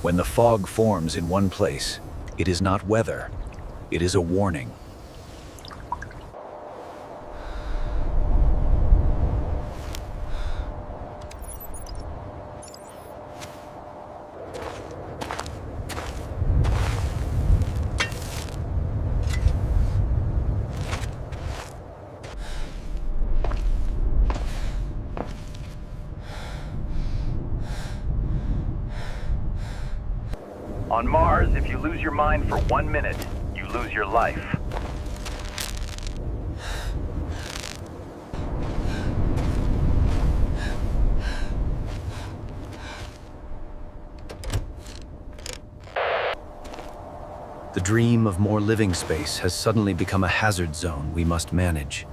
When the fog forms in one place, it is not weather, it is a warning. On Mars, if you lose your mind for 1 minute, you lose your life. The dream of more living space has suddenly become a hazard zone we must manage.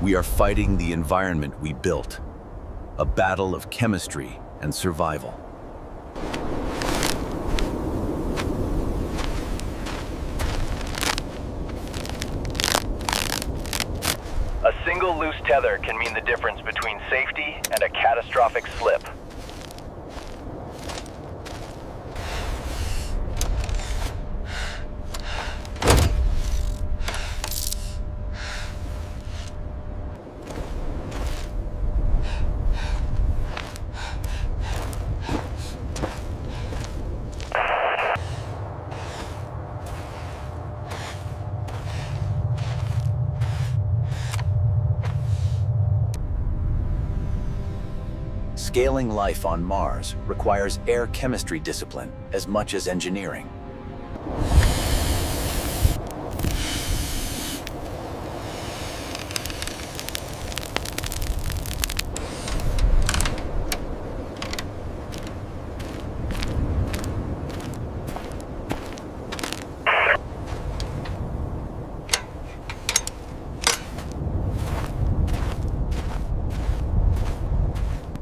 We are fighting the environment we built, a battle of chemistry and survival. A single loose tether can mean the difference between safety and a catastrophic slip. Scaling life on Mars requires air chemistry discipline as much as engineering.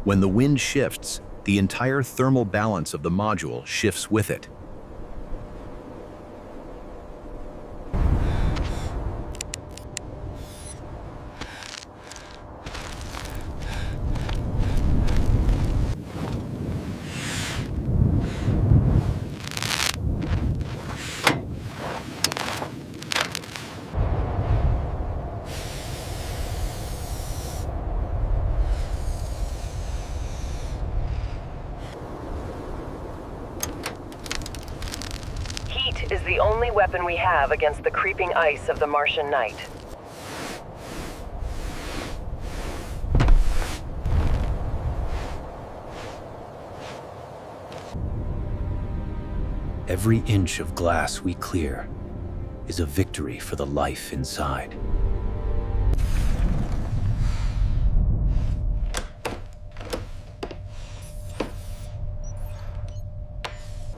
When the wind shifts, the entire thermal balance of the module shifts with it. Is the only weapon we have against the creeping ice of the Martian night. Every inch of glass we clear is a victory for the life inside.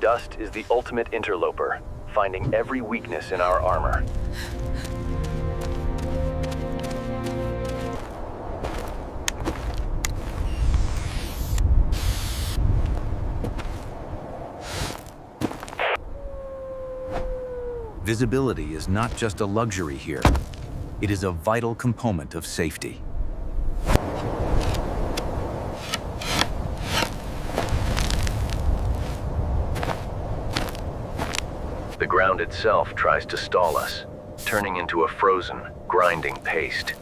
Dust is the ultimate interloper, finding every weakness in our armor. Visibility is not just a luxury here. It is a vital component of safety. The ground itself tries to stall us, turning into a frozen, grinding paste.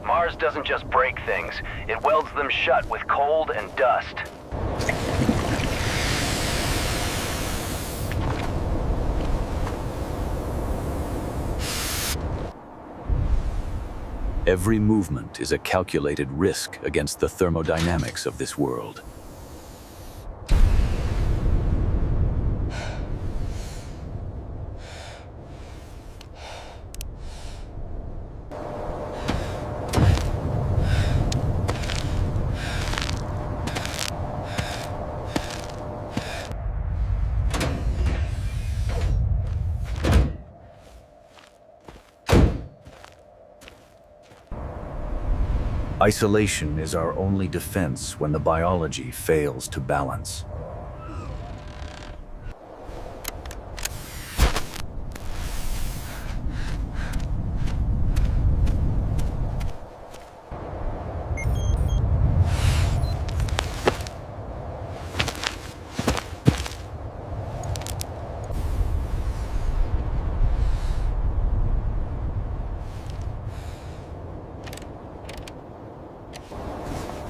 Mars doesn't just break things, it welds them shut with cold and dust. Every movement is a calculated risk against the thermodynamics of this world. Isolation is our only defense when the biology fails to balance.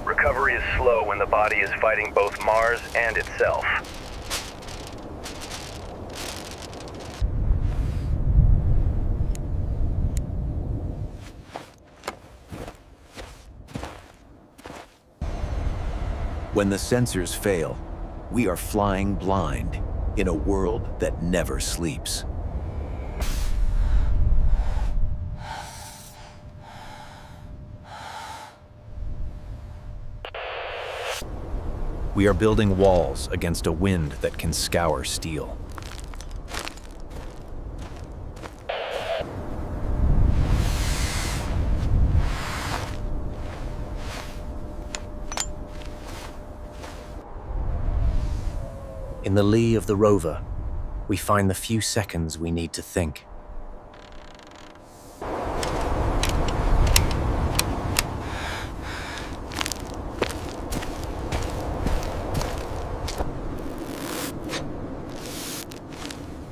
Recovery is slow when the body is fighting both Mars and itself. When the sensors fail, we are flying blind in a world that never sleeps. We are building walls against a wind that can scour steel. In the lee of the rover, we find the few seconds we need to think.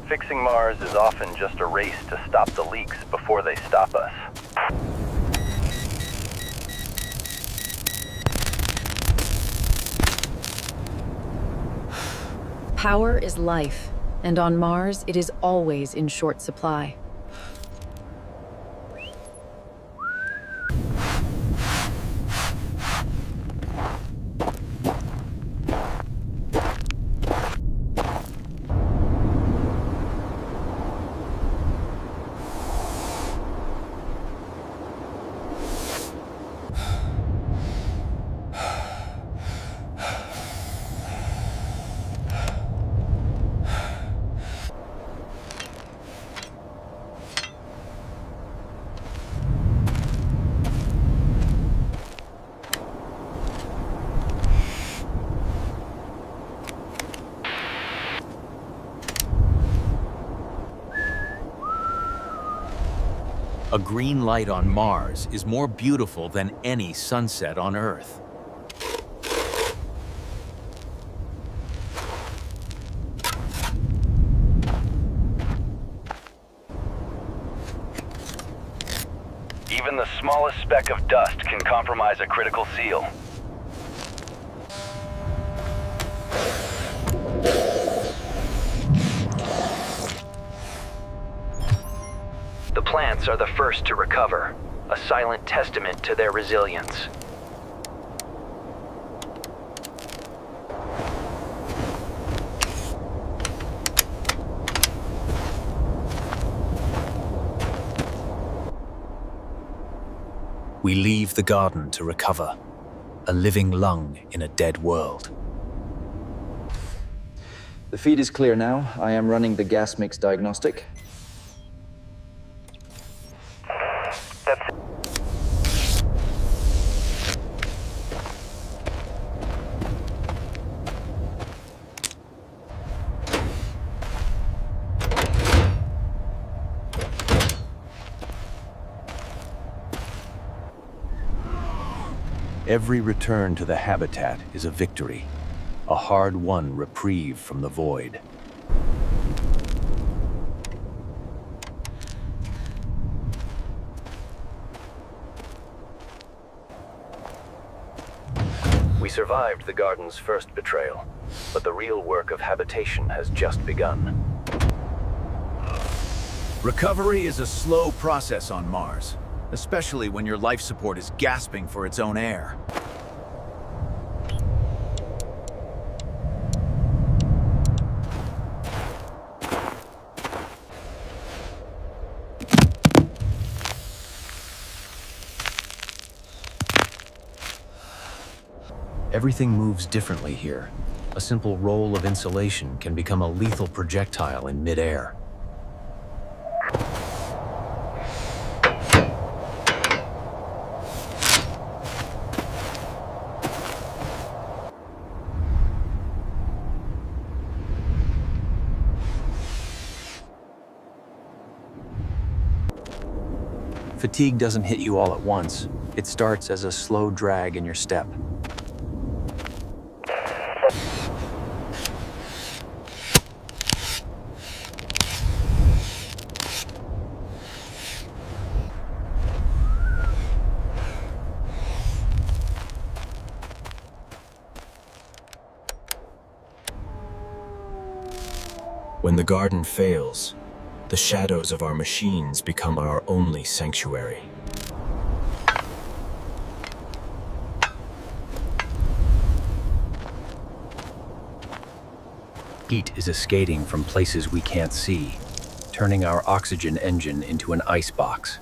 Fixing Mars is often just a race to stop the leaks before they stop us. Power is life, and on Mars it is always in short supply. A green light on Mars is more beautiful than any sunset on Earth. Even the smallest speck of dust can compromise a critical seal. The plants are the first to recover, a silent testament to their resilience. We leave the garden to recover, a living lung in a dead world. The feed is clear now. I am running the gas mix diagnostic. Every return to the habitat is a victory, a hard-won reprieve from the void. We survived the garden's first betrayal, but the real work of habitation has just begun. Recovery is a slow process on Mars, especially when your life support is gasping for its own air. Everything moves differently here. A simple roll of insulation can become a lethal projectile in mid-air. Fatigue doesn't hit you all at once. It starts as a slow drag in your step. When the garden fails, the shadows of our machines become our only sanctuary. Heat is escaping from places we can't see, turning our oxygen engine into an ice box.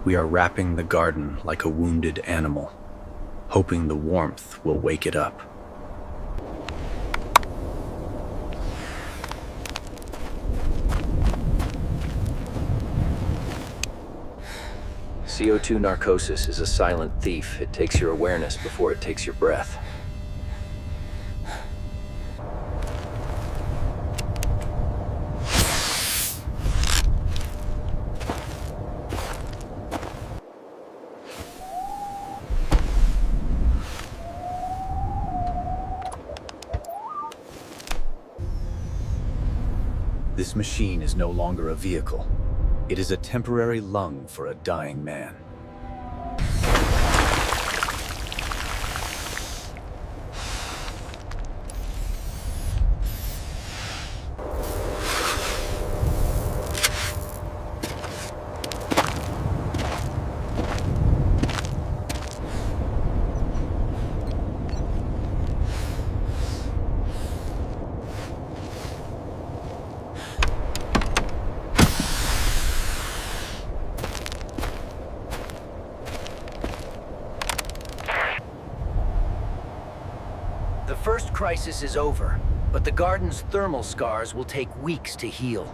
We are wrapping the garden like a wounded animal, hoping the warmth will wake it up. CO2 narcosis is a silent thief. It takes your awareness before it takes your breath. This machine is no longer a vehicle. It is a temporary lung for a dying man. The first crisis is over, but the garden's thermal scars will take weeks to heal.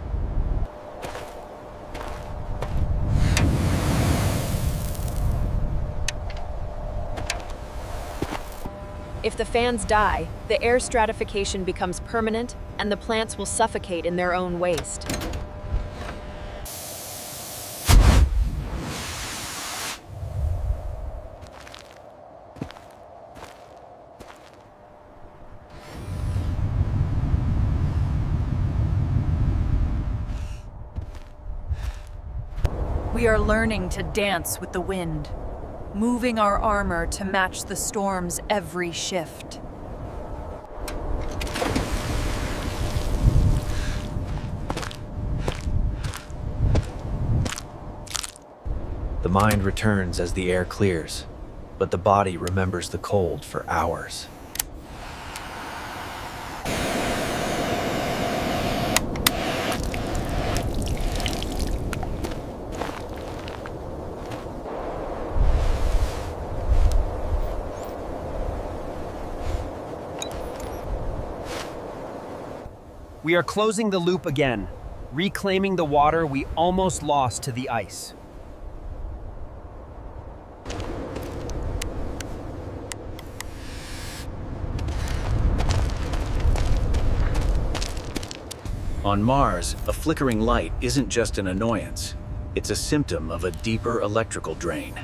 If the fans die, the air stratification becomes permanent, and the plants will suffocate in their own waste. We are learning to dance with the wind, moving our armor to match the storm's every shift. The mind returns as the air clears, but the body remembers the cold for hours. We are closing the loop again, reclaiming the water we almost lost to the ice. On Mars, a flickering light isn't just an annoyance. It's a symptom of a deeper electrical drain.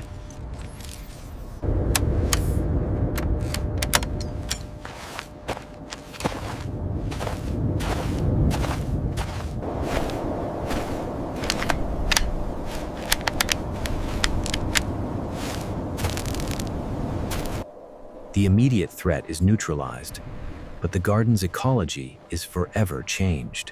The immediate threat is neutralized, but the garden's ecology is forever changed.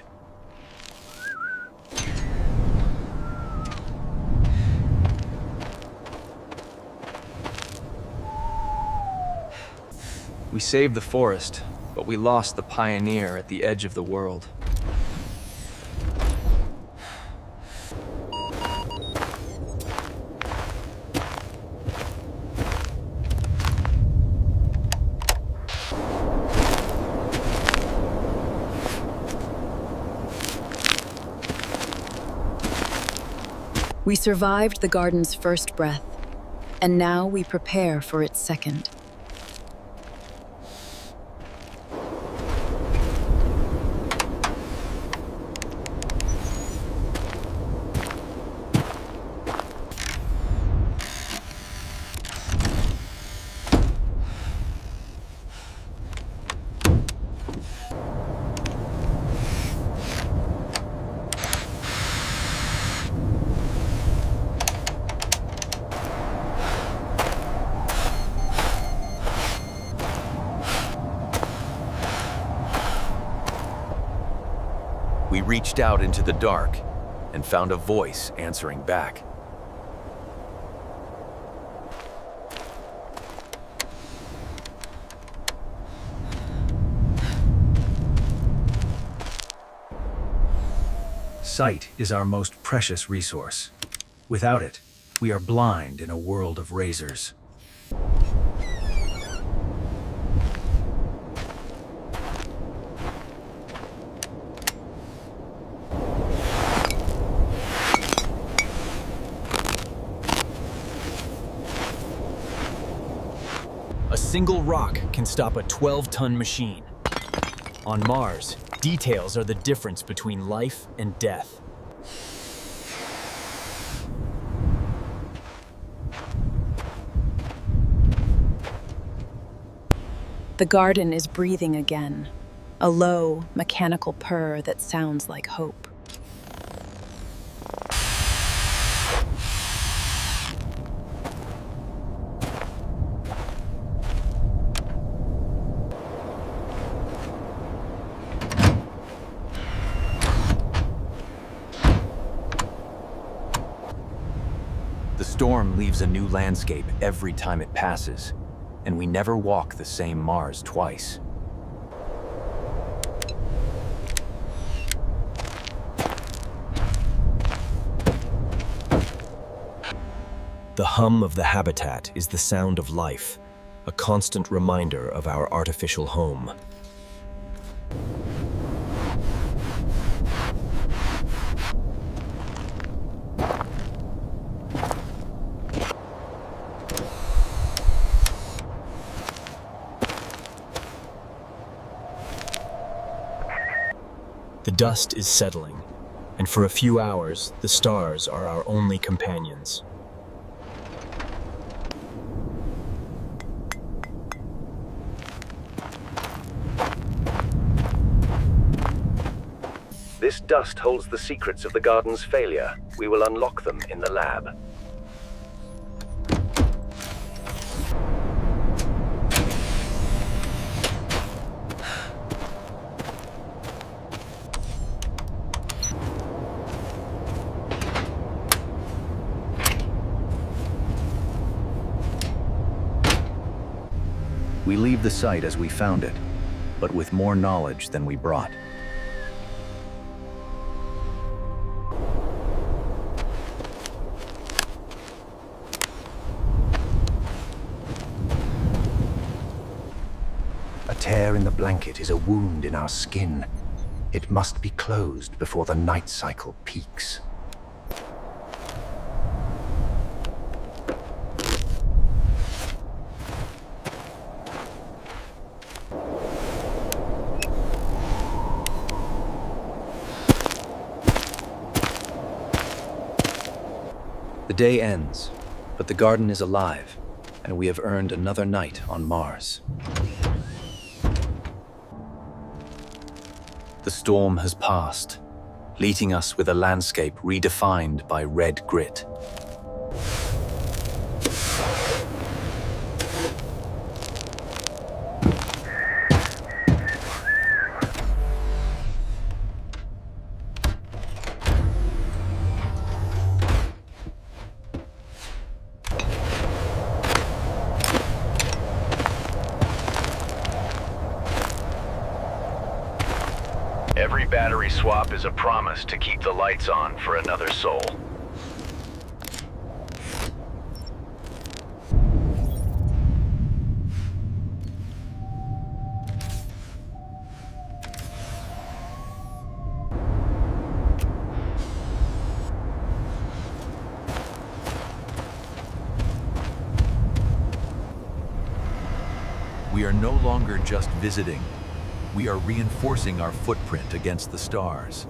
We saved the forest, but we lost the pioneer at the edge of the world. We survived the garden's first breath, and now we prepare for its second. We reached out into the dark and found a voice answering back. Sight is our most precious resource. Without it, we are blind in a world of razors. A single rock can stop a 12-ton machine. On Mars, details are the difference between life and death. The garden is breathing again, a low, mechanical purr that sounds like hope. The storm leaves a new landscape every time it passes, and we never walk the same Mars twice. The hum of the habitat is the sound of life, a constant reminder of our artificial home. The dust is settling, and for a few hours, the stars are our only companions. This dust holds the secrets of the garden's failure. We will unlock them in the lab. We leave the site as we found it, but with more knowledge than we brought. A tear in the blanket is a wound in our skin. It must be closed before the night cycle peaks. The day ends, but the garden is alive, and we have earned another night on Mars. The storm has passed, leaving us with a landscape redefined by red grit. Every battery swap is a promise to keep the lights on for another soul. are no longer just visiting. We are reinforcing our footprint against the stars.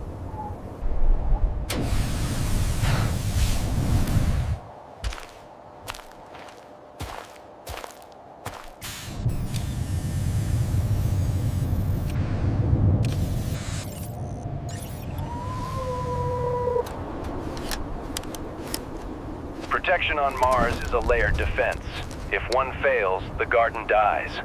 Protection on Mars is a layered defense. If one fails, the garden dies.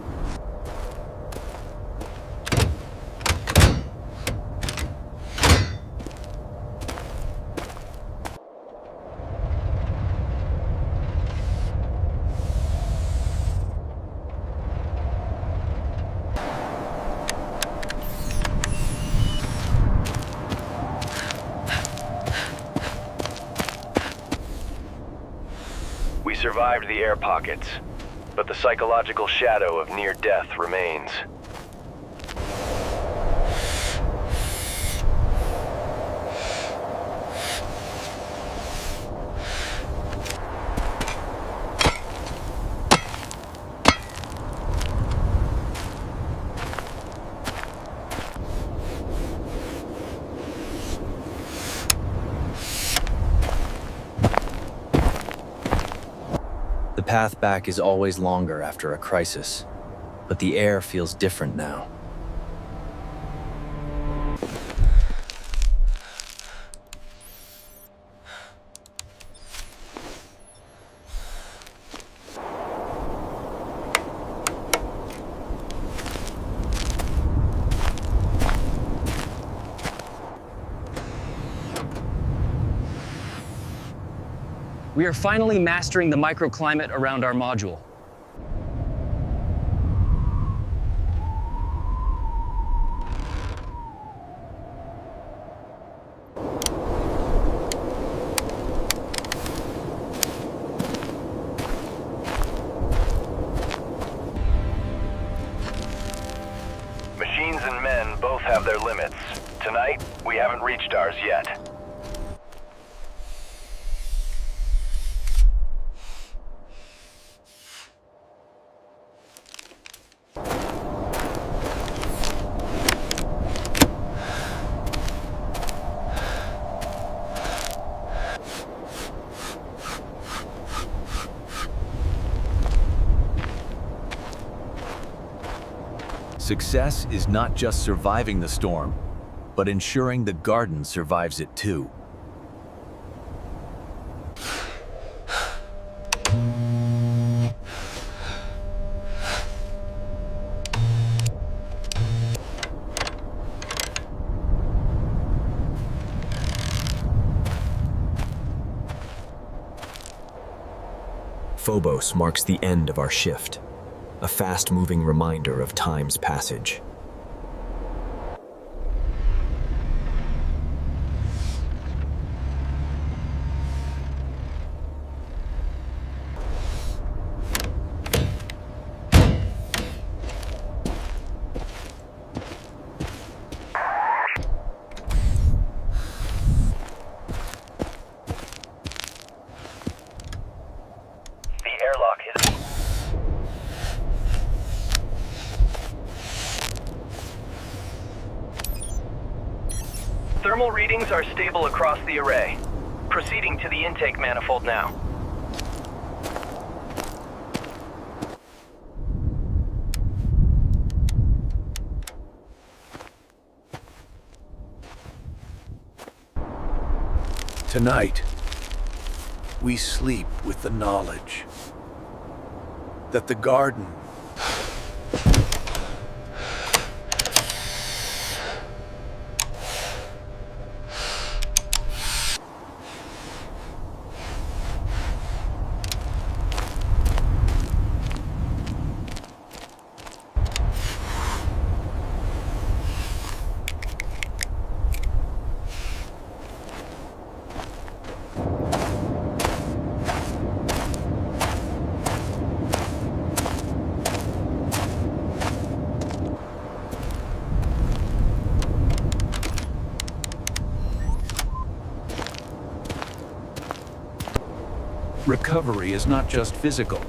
We survived the air pockets, but the psychological shadow of near death remains. The path back is always longer after a crisis, but the air feels different now. We are finally mastering the microclimate around our module. Machines and men both have their limits. Tonight, we haven't reached ours yet. Success is not just surviving the storm, but ensuring the garden survives it too. Phobos marks the end of our shift, a fast-moving reminder of time's passage. Thermal readings are stable across the array. Proceeding to the intake manifold now. Tonight, we sleep with the knowledge that the garden Recovery is not just physical.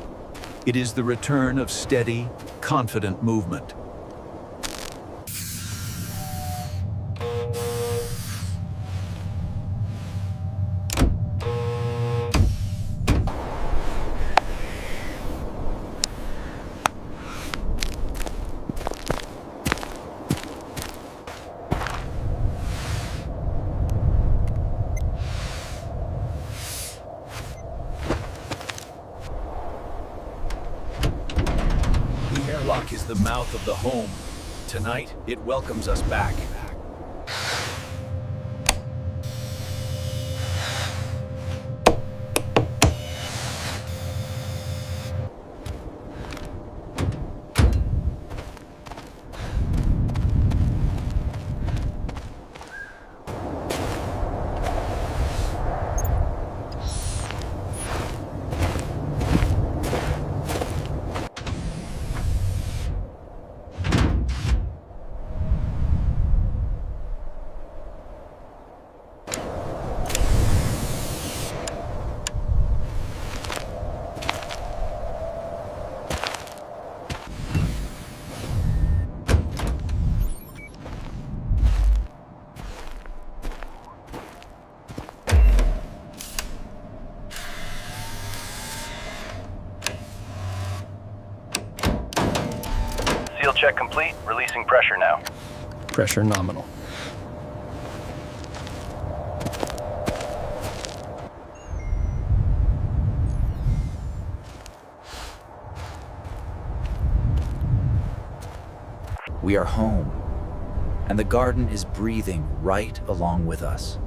It is the return of steady, confident movement. The airlock is the mouth of the home. Tonight, it welcomes us back. Seal check complete. Releasing pressure now. Pressure nominal. We are home, and the garden is breathing right along with us.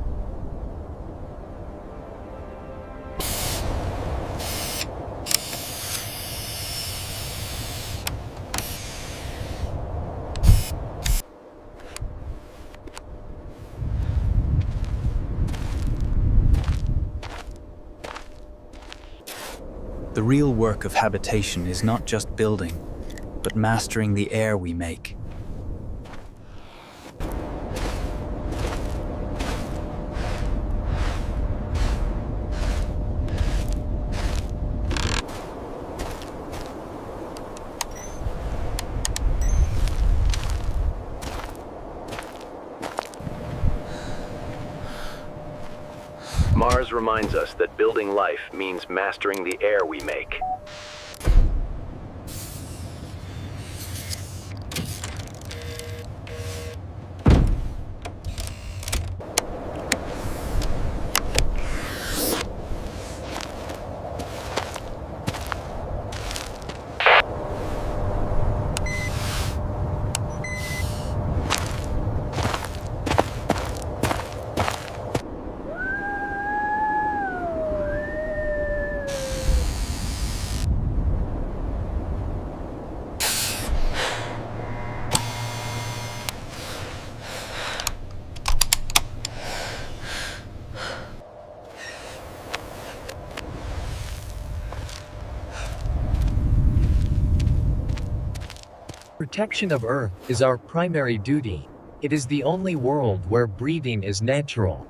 The real work of habitation is not just building, but mastering the air we make. Mars reminds us that building life means mastering the air we make. Protection of Earth is our primary duty. It is the only world where breathing is natural.